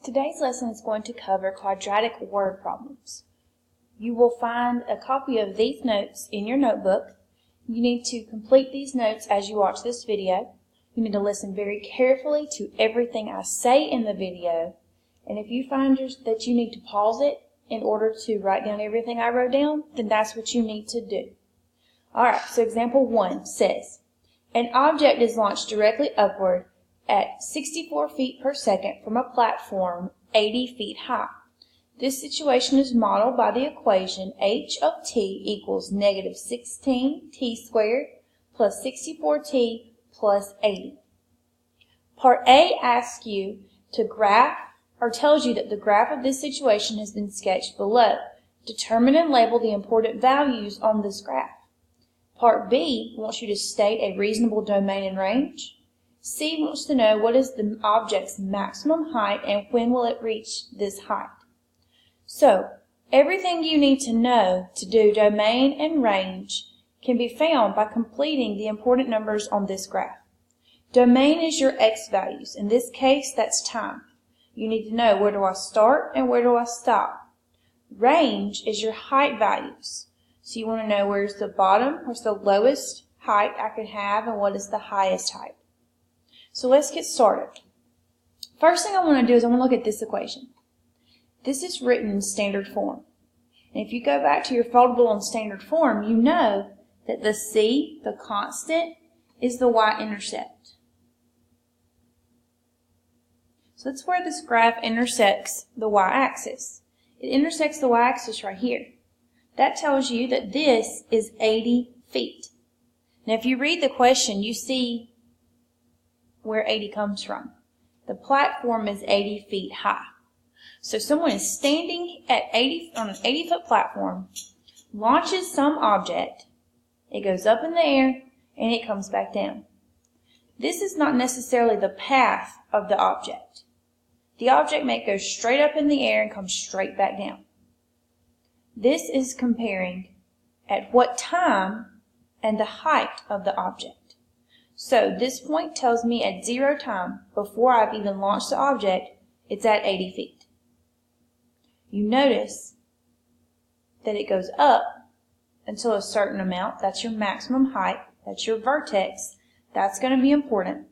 Today's lesson is going to cover quadratic word problems. You will find a copy of these notes in your notebook. You need to complete these notes as you watch this video. You need to listen very carefully to everything I say in the video. And if you find that you need to pause it in order to write down everything I wrote down, then that's what you need to do. Alright, so example 1 says, an object is launched directly upward at 64 feet per second from a platform 80 feet high. This situation is modeled by the equation h of t equals negative 16t squared plus 64t plus 80. Part A asks you to graph or tells you that the graph of this situation has been sketched below. Determine and label the important values on this graph. Part B wants you to state a reasonable domain and range. C wants to know what is the object's maximum height and when will it reach this height. So, everything you need to know to do domain and range can be found by completing the important numbers on this graph. Domain is your x values. In this case, that's time. You need to know where do I start and where do I stop. Range is your height values. So you want to know where's the bottom, where's the lowest height I could have, and what is the highest height. So let's get started. First thing I want to do is I want to look at this equation. This is written in standard form. And if you go back to your foldable on standard form, you know that the c, the constant, is the y-intercept. So that's where this graph intersects the y-axis. It intersects the y-axis right here. That tells you that this is 80 feet. Now if you read the question, you see where 80 comes from. The platform is 80 feet high. So someone is standing at on an 80-foot platform, launches some object, it goes up in the air, and it comes back down. This is not necessarily the path of the object. The object may go straight up in the air and come straight back down. This is comparing at what time and the height of the object. So this point tells me at 0 time, before I've even launched the object, it's at 80 feet. You notice that it goes up until a certain amount. That's your maximum height. That's your vertex. That's going to be important.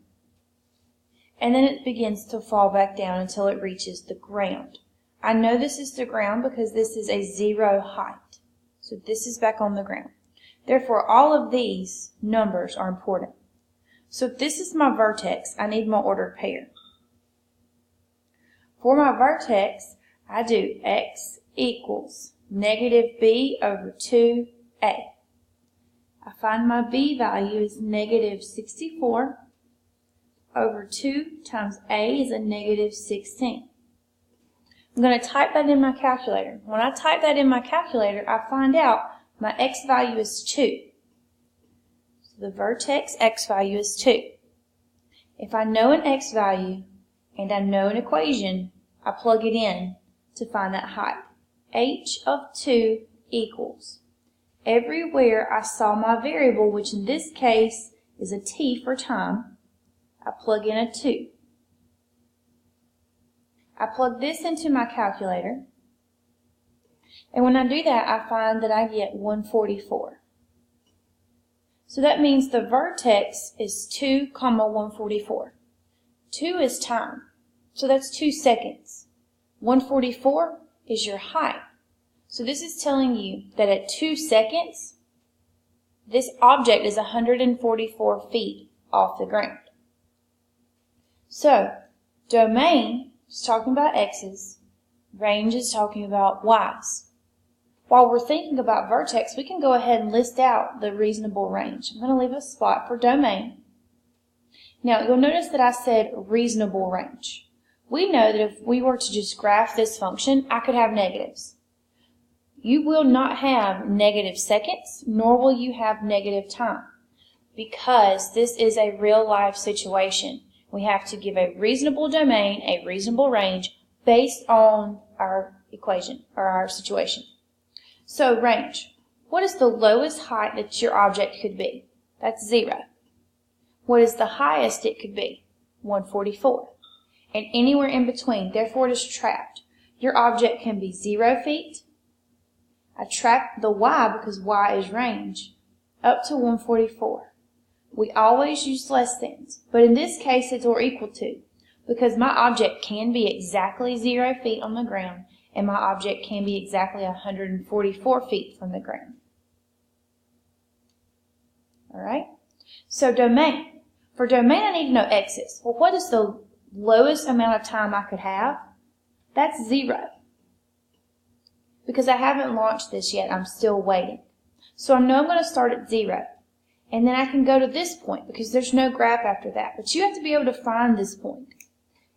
And then it begins to fall back down until it reaches the ground. I know this is the ground because this is a 0 height. So this is back on the ground. Therefore, all of these numbers are important. So if this is my vertex, I need my ordered pair. For my vertex, I do x equals negative b over 2a. I find my b value is negative 64 over 2 times a is a negative 16. I'm going to type that in my calculator. When I type that in my calculator, I find out my x value is 2. So the vertex x value is 2. If I know an x value and I know an equation, I plug it in to find that height. h of 2 equals. Everywhere I saw my variable, which in this case is a t for time, I plug in a 2. I plug this into my calculator, and when I do that, I find that I get 144. So that means the vertex is 2, 144. 2 is time, so that's 2 seconds. 144 is your height. So this is telling you that at 2 seconds, this object is 144 feet off the ground. So, domain is talking about x's, range is talking about y's. While we're thinking about vertex, we can go ahead and list out the reasonable range. I'm going to leave a spot for domain. Now, you'll notice that I said reasonable range. We know that if we were to just graph this function, I could have negatives. You will not have negative seconds, nor will you have negative time, because this is a real-life situation. We have to give a reasonable domain, a reasonable range, based on our equation, or our situation. So, range. What is the lowest height that your object could be? That's 0. What is the highest it could be? 144. and anywhere in between. Therefore, it is trapped. Your object can be 0 feet. I trap the y because y is range, up to 144. We always use less thans, but in this case it's or equal to, because my object can be exactly 0 feet on the ground, and my object can be exactly 144 feet from the ground. Alright? So domain. For domain I need to know x's. Well, what is the lowest amount of time I could have? That's 0. Because I haven't launched this yet, I'm still waiting. So I know I'm going to start at 0. And then I can go to this point because there's no graph after that. But you have to be able to find this point.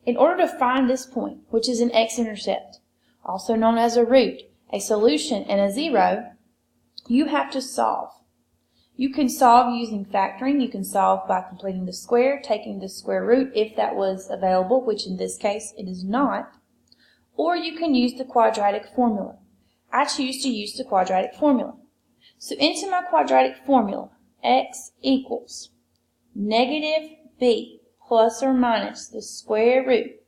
In order to find this point, which is an x-intercept, also known as a root, a solution, and a 0, you have to solve. You can solve using factoring. You can solve by completing the square, taking the square root if that was available, which in this case it is not. Or you can use the quadratic formula. I choose to use the quadratic formula. So into my quadratic formula, x equals negative b plus or minus the square root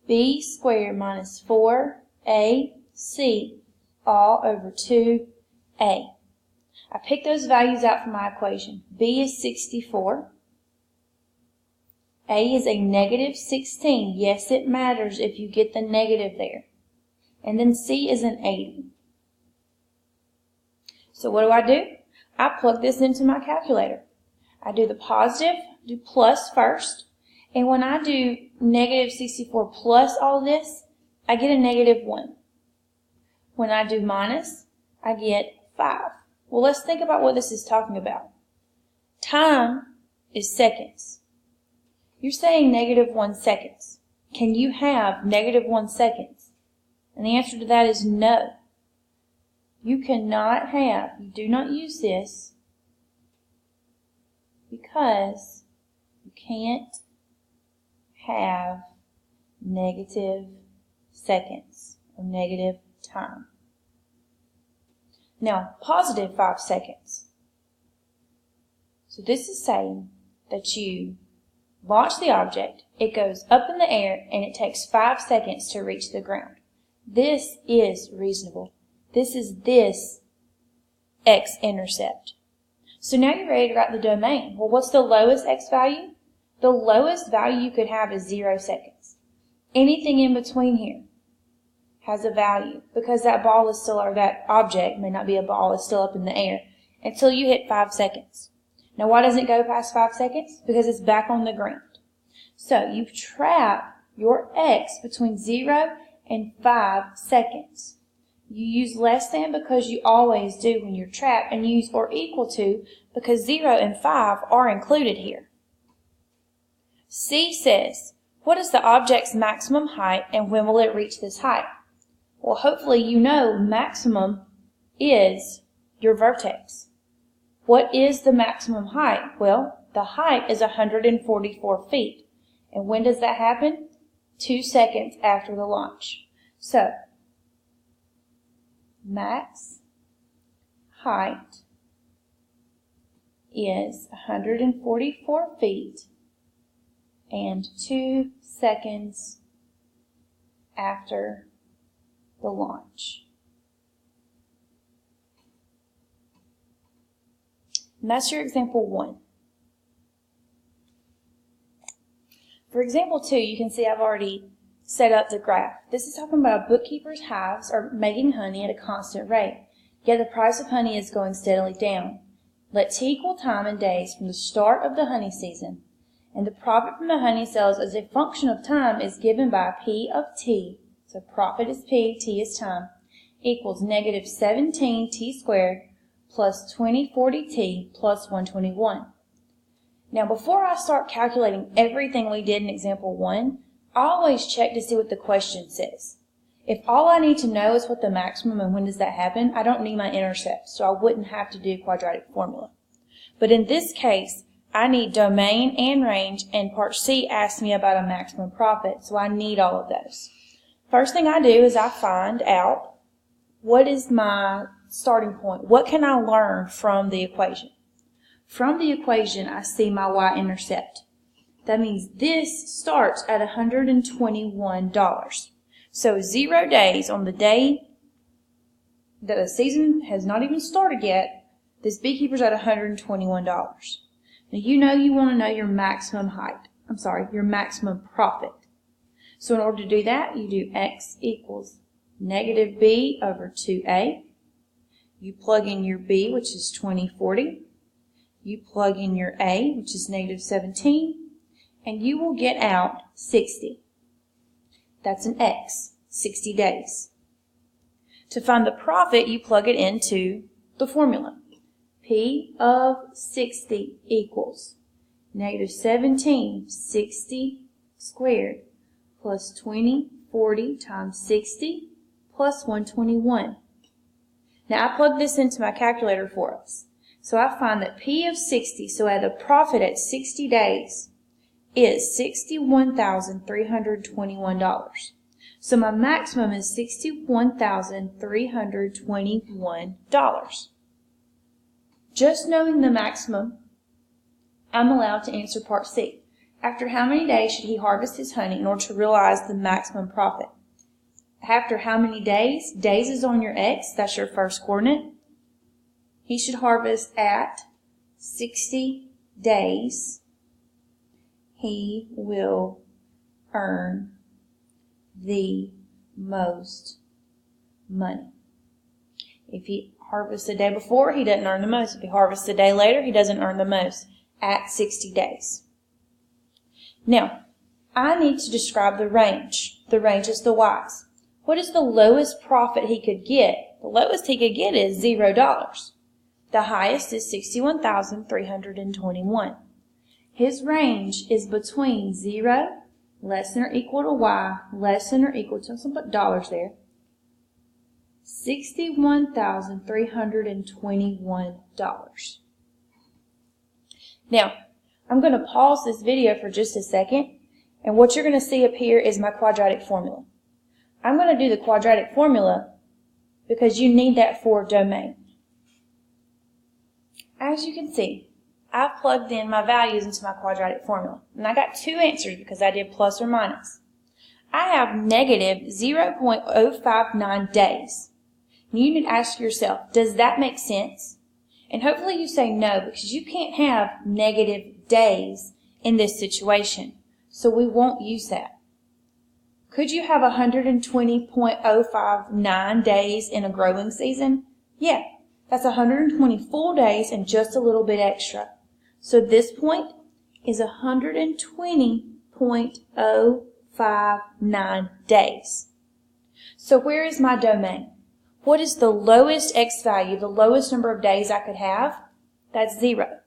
b squared minus 4ac all over 2a. I pick those values out from my equation. B is 64. A is a negative 16. Yes, it matters if you get the negative there. And then C is an 80. So what do? I plug this into my calculator. I do the positive, do plus first. And when I do negative 64 plus all this, I get a negative 1. When I do minus, I get 5. Well, let's think about what this is talking about. Time is seconds. You're saying negative 1 seconds. Can you have negative 1 seconds? And the answer to that is no. You cannot have, you do not use this because you can't have negative seconds or negative time. Now, positive 5 seconds. So this is saying that you launch the object, it goes up in the air, and it takes 5 seconds to reach the ground. This is reasonable. This is this x-intercept. So now you're ready to write the domain. Well, what's the lowest x value? The lowest value you could have is 0 seconds. Anything in between here has a value because that ball is still, or that object, may not be a ball, is still up in the air until you hit 5 seconds. Now why doesn't it go past 5 seconds? Because it's back on the ground. So you trap your x between 0 and 5 seconds. You use less than because you always do when you're trapped, and you use or equal to because 0 and 5 are included here. C says, what is the object's maximum height and when will it reach this height? Well, hopefully you know maximum is your vertex. What is the maximum height? Well, the height is 144 feet. And when does that happen? 2 seconds after the launch. So, max height is 144 feet and 2 seconds after the launch. And that's your example 1. For example 2, you can see I've already set up the graph. This is talking about a bookkeeper's hives are making honey at a constant rate, yet the price of honey is going steadily down. Let T equal time in days from the start of the honey season, and the profit from the honey sales as a function of time is given by P of T, so profit is P, T is time, equals negative 17T squared plus 2040T plus 121. Now before I start calculating everything we did in example 1, I always check to see what the question says. If all I need to know is what the maximum and when does that happen, I don't need my intercept, so I wouldn't have to do quadratic formula. But in this case, I need domain and range, and part C asks me about a maximum profit, so I need all of those. First thing I do is I find out what is my starting point. What can I learn from the equation? From the equation, I see my y-intercept. That means this starts at $121. So 0 days on the day that the season has not even started yet, this beekeeper's at $121. Now you know you want to know your maximum your maximum profit. So in order to do that, you do x equals negative b over 2a. You plug in your b, which is 2040. You plug in your a, which is negative 17, and you will get out 60. That's an x, 60 days. To find the profit, you plug it into the formula. P of 60 equals negative 17, 60 squared, plus 2040 times 60, plus 121. Now I plug this into my calculator for us. So I find that P of 60, so the profit at 60 days, is $61,321. So my maximum is $61,321. Just knowing the maximum, I'm allowed to answer part C. After how many days should he harvest his honey in order to realize the maximum profit? After how many days? Days is on your X, that's your first coordinate. He should harvest at 60 days. He will earn the most money. If he harvests the day before, he doesn't earn the most. If he harvests the day later, he doesn't earn the most at 60 days. Now, I need to describe the range. The range is the Y's. What is the lowest profit he could get? The lowest he could get is $0. The highest is $61,321. His range is between 0, less than or equal to Y, less than or equal to, some put dollars there, $61,321. Now, I'm going to pause this video for just a second, and what you're going to see up here is my quadratic formula. I'm going to do the quadratic formula because you need that for domain. As you can see, I've plugged in my values into my quadratic formula, and I got two answers because I did plus or minus. I have negative 0.059 days. You need to ask yourself, does that make sense? And hopefully you say no, because you can't have negative days in this situation, so we won't use that. Could you have 120.059 days in a growing season? Yeah, that's 120 full days and just a little bit extra. So this point is 120.059 days. So where is my domain? What is the lowest X value, the lowest number of days I could have? That's 0.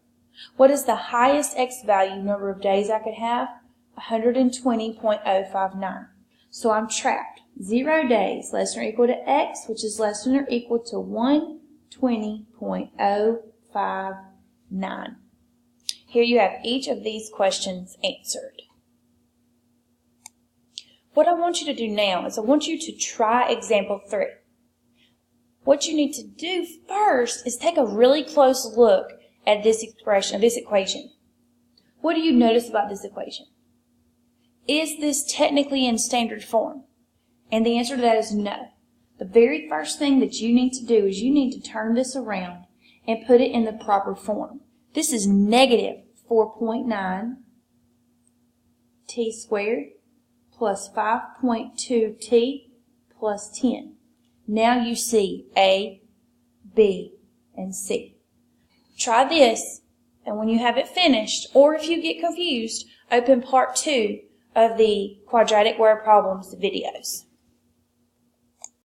What is the highest X value number of days I could have? 120.059. So I'm trapped. 0 days less than or equal to X, which is less than or equal to 120.059. Here you have each of these questions answered. What I want you to do now is I want you to try example 3. What you need to do first is take a really close look at this expression, this equation. What do you notice about this equation? Is this technically in standard form? And the answer to that is no. The very first thing that you need to do is you need to turn this around and put it in the proper form. This is negative 4.9 t squared plus 5.2t plus 10. Now you see A, B, and C. Try this, and when you have it finished, or if you get confused, open part 2 of the quadratic word problems videos.